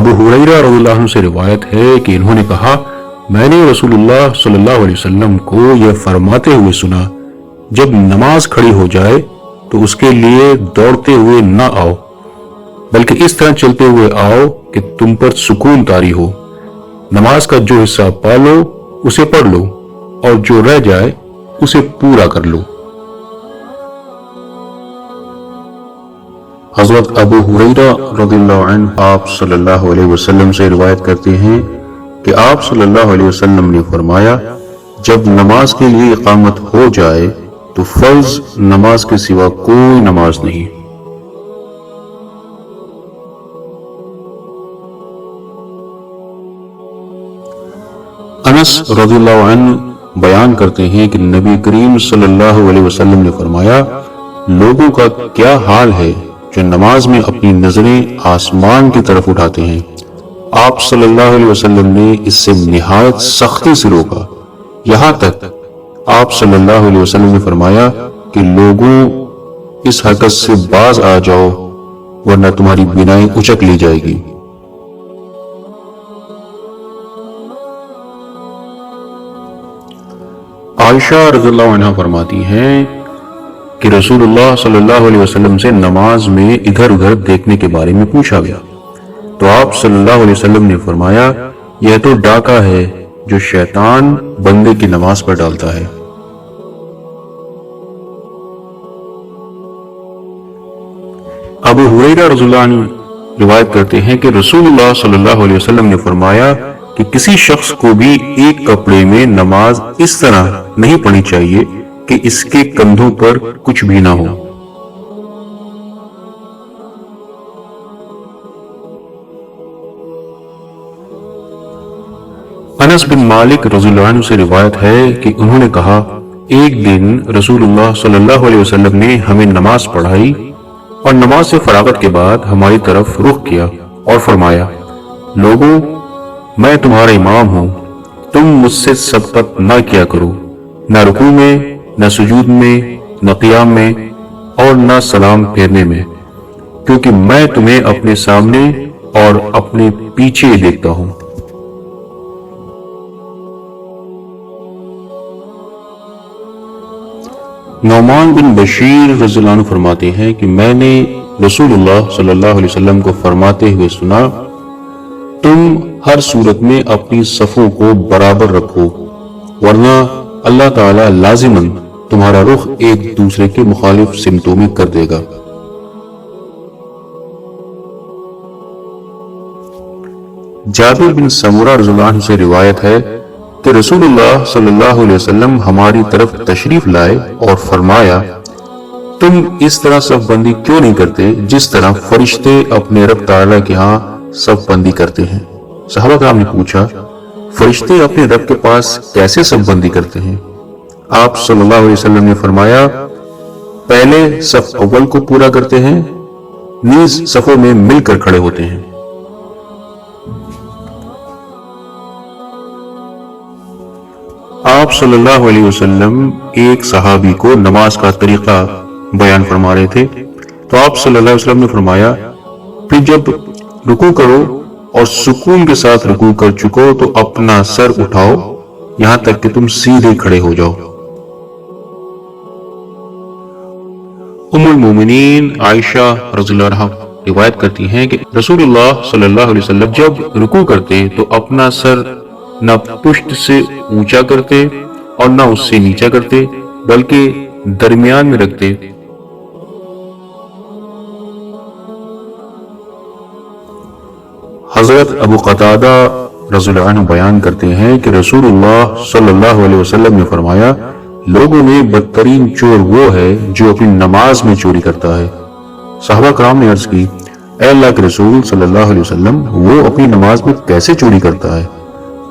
अबू हुरैरा रज़ियल्लाहु अन्हु से रिवायत है कि इन्होंने कहा, मैंने रसूलुल्लाह सल्लल्लाहु अलैहि वसल्लम को यह फरमाते हुए सुना, जब नमाज खड़ी हो जाए तो उसके लिए दौड़ते हुए न आओ, बल्कि इस तरह चलते हुए आओ कि तुम पर सुकून तारी हो। नमाज का जो हिस्सा पा लो उसे पढ़ लो और जो रह जाए उसे पूरा कर लो। हजरत अबू हुरैरा रज़ियल्लाहु अन्हु आप सल्लल्लाहु अलैहि वसल्लम से रिवायत करते हैं कि आप सल्लल्लाहु अलैहि वसल्लम ने फरमाया, जब नमाज के लिए इकामत हो जाए तो फर्ज नमाज के सिवा कोई नमाज नहीं। अनस रज़ियल्लाहु अन्हु बयान करते हैं कि नबी करीम सल्लल्लाहु अलैहि वसल्लम ने फरमाया, लोगों का क्या हाल है जो नमाज में अपनी नजरें आसमान की तरफ उठाते हैं। आप सल्लल्लाहु अलैहि वसल्लम ने इससे निहायत सख्ती से रोका। यहां तक आप सल्लल्लाहु अलैहि वसल्लम ने फरमाया कि लोगों, इस हरकत से बाज आ जाओ वरना तुम्हारी बिनाई उचक ली जाएगी। आयशा रज़ियल्लाहु अन्हा फरमाती हैं कि रसूलुल्लाह सल्लल्लाहु अलैहि वसल्लम से नमाज में इधर उधर देखने के बारे में पूछा गया तो आप सल्लल्लाहु अलैहि वसल्लम ने फरमाया, यह तो डाका है जो शैतान बंदे की नमाज पर डालता है। अबू हुरैरा रज़ियल्लाहु अन्हु रिवायत करते हैं कि रसूलुल्लाह सल्लल्लाहु अलैहि वसल्लम ने फरमाया कि किसी शख्स को भी एक कपड़े में नमाज इस तरह नहीं पढ़नी चाहिए कि इसके कंधों पर कुछ भी ना हो। अनस बिन मालिक रज़ियल्लाहु अन्हु से रिवायत है कि उन्होंने कहा, एक दिन रसूलुल्लाह सल्लल्लाहु अलैहि वसल्लम ने हमें नमाज पढ़ाई और नमाज से फरागत के बाद हमारी तरफ रुख किया और फरमाया, लोगों, मैं तुम्हारा इमाम हूं, तुम मुझसे सबकत ना किया करो, न रुकू में, न सुजूद में, न क़ियाम में और न सलाम फेरने में, क्योंकि मैं तुम्हें अपने सामने और अपने पीछे देखता हूं। नौमान बिन बशीर रज़ियल्लाहु अन्हु फरमाते हैं कि मैंने रसूलुल्लाह सल्लल्लाहु अलैहि वसल्लम को फरमाते हुए सुना, तुम हर सूरत में अपनी सफ़ों को बराबर रखो, वरना अल्लाह ताला लाजिमन तुम्हारा रुख एक दूसरे के मुखालिफ सिमतों में कर देगा। जाबिर बिन समुरा रज़ियल्लाहु अन्हु से रिवायत है कि रसूलुल्लाह सल्लल्लाहु अलैहि वसल्लम हमारी तरफ तशरीफ लाए और फरमाया, तुम इस तरह सफ बंदी क्यों नहीं करते जिस तरह फरिश्ते अपने रब ताला के यहाँ सफ बंदी करते हैं। सहाबा कराम ने पूछा, फरिश्ते अपने रब के पास कैसे सफ बंदी करते हैं? आप सल्लल्लाहु अलैहि वसल्लम ने फरमाया, पहले सफ अव्वल को पूरा करते हैं, नीज सफों में मिलकर खड़े होते हैं। आप सल्लल्लाहु अलैहि वसल्लम एक सहाबी को नमाज का तरीका बयान फरमा रहे थे तो आप सल्लल्लाहु अलैहि वसल्लम ने फरमाया, फिर जब रुकू करो और सुकून के साथ रुकू कर चुको तो अपना सर उठाओ यहां तक कि तुम सीधे खड़े हो जाओ। उम्मुल मोमिनीन आयशा रज़ियल्लाहु अन्हा रिवायत करती हैं कि रसूलुल्लाह सल्लल्लाहु अलैहि वसल्लम जब रुकू करते तो अपना सर न पुष्ट से ऊंचा करते और न उससे नीचा करते, बल्कि दरमियान में रखते। हजरत अबू कतादा रज़ियल्लाहु अन्हु बयान करते हैं कि रसूलुल्लाह सल्लल्लाहु अलैहि वसल्लम ने फरमाया, लोगों में बदतरीन चोर वो है जो अपनी नमाज में चोरी करता है। सहाबा कराम ने अर्ज की, ऐ अल्लाह के रसूल सल्लल्लाहु अलैहि वसल्लम, वो अपनी नमाज में कैसे चोरी करता है?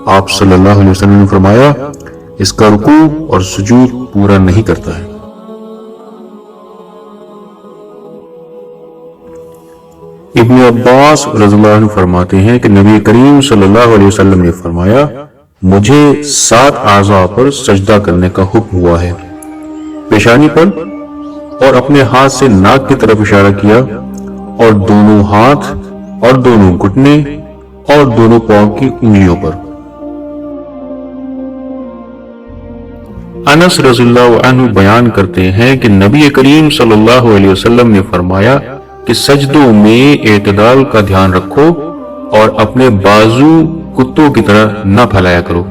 आप सल्लल्लाहु अलैहि वसल्लम ने फरमाया, इसका रुकू और सुजूद पूरा नहीं करता है। इब्न अब्बास रज़ियल्लाहु अन्हु फरमाते हैं कि नबी करीम सल्लल्लाहु अलैहि वसल्लम ने फरमाया, मुझे 7 आज़ा पर सजदा करने का हुक्म हुआ है, पेशानी पर और अपने हाथ से नाक की तरफ इशारा किया और दोनों हाथ और दोनों घुटने اور دونوں پاؤں کی انگلیوں پر۔ انس رضی اللہ عنہ بیان کرتے ہیں کہ نبی کریم صلی اللہ علیہ وسلم نے فرمایا کہ سجدوں میں اعتدال کا دھیان رکھو اور اپنے بازو کتوں کی طرح نہ پھیلایا کرو۔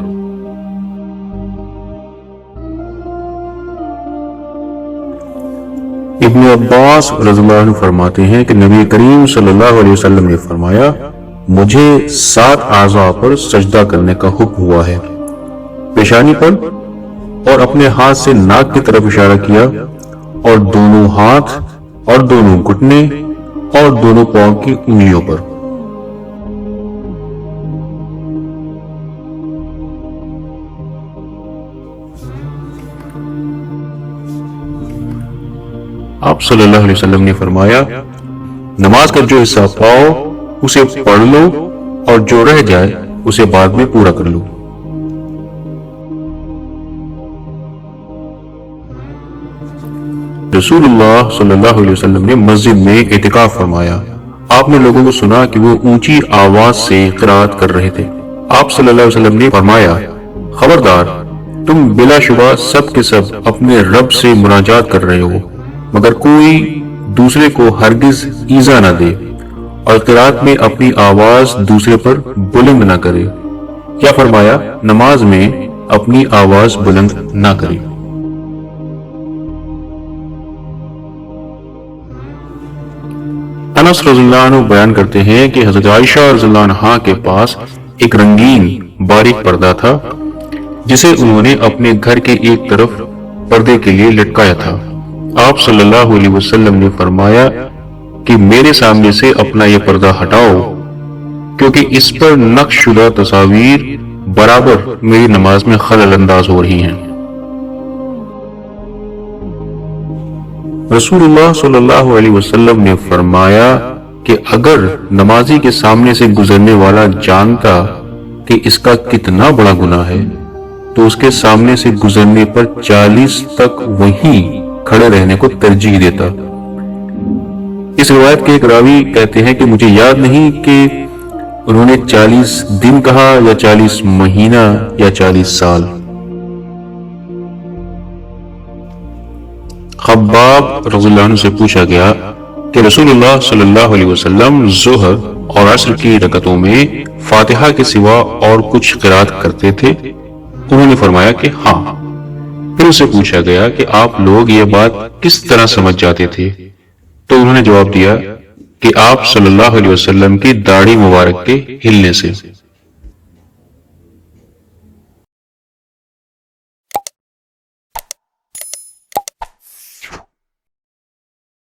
ابن عباس رضی اللہ عنہ فرماتے ہیں کہ نبی کریم صلی اللہ علیہ وسلم نے فرمایا مجھے 7 اعضاء پر سجدہ کرنے کا حکم ہوا ہے، پیشانی پر، اور اپنے ہاتھ سے ناک کی طرف اشارہ کیا، اور دونوں ہاتھ اور دونوں گھٹنے اور دونوں پاؤں کی انگلیوں پر۔ آپ صلی اللہ علیہ وسلم نے فرمایا نماز کا جو حصہ پاؤ اسے پڑھ لو اور جو رہ جائے اسے بعد میں پورا کر لو۔ رسول اللہ صلی اللہ علیہ وسلم نے مسجد میں اعتکاف فرمایا۔ آپ نے لوگوں کو سنا کہ وہ اونچی آواز سے قرات کر رہے تھے۔ آپ صلی اللہ علیہ وسلم نے فرمایا خبردار، تم بلا شبہ سب کے سب اپنے رب سے مناجات کر رہے ہو، مگر کوئی دوسرے کو ہرگز ایذا نہ دے اور قرات میں اپنی آواز دوسرے پر بلند نہ کرے، کیا فرمایا نماز میں اپنی آواز بلند نہ کرے۔ انس رضی اللہ عنہ بیان کرتے ہیں کہ حضرت عائشہ رضی اللہ عنہا کے پاس ایک رنگین باریک پردہ تھا جسے انہوں نے اپنے گھر کے ایک طرف پردے کے لیے لٹکایا تھا۔ آپ صلی اللہ علیہ وسلم نے فرمایا کہ میرے سامنے سے اپنا یہ پردہ ہٹاؤ کیونکہ اس پر نقش شدہ تصاویر برابر میری نماز میں خلل انداز ہو رہی ہیں۔ رسول اللہ صلی اللہ علیہ وسلم نے فرمایا کہ اگر نمازی کے سامنے سے گزرنے والا جانتا کہ اس کا کتنا بڑا گناہ ہے تو اس کے سامنے سے گزرنے پر 40 تک وہیں کھڑے رہنے کو ترجیح دیتا۔ اس روایت کے ایک راوی کہتے ہیں کہ مجھے یاد نہیں کہ انہوں نے 40 دن کہا یا 40 مہینہ یا 40 سال۔ خباب رضی اللہ عنہ سے پوچھا گیا کہ رسول اللہ صلی اللہ علیہ وسلم ظہر اور عصر کی رکعتوں میں فاتحہ کے سوا اور کچھ قرات کرتے تھے؟ انہوں نے فرمایا کہ ہاں۔ پھر اسے پوچھا گیا کہ آپ لوگ یہ بات کس طرح سمجھ جاتے تھے؟ تو انہوں نے جواب دیا کہ آپ صلی اللہ علیہ وسلم کی داڑھی مبارک کے ہلنے سے۔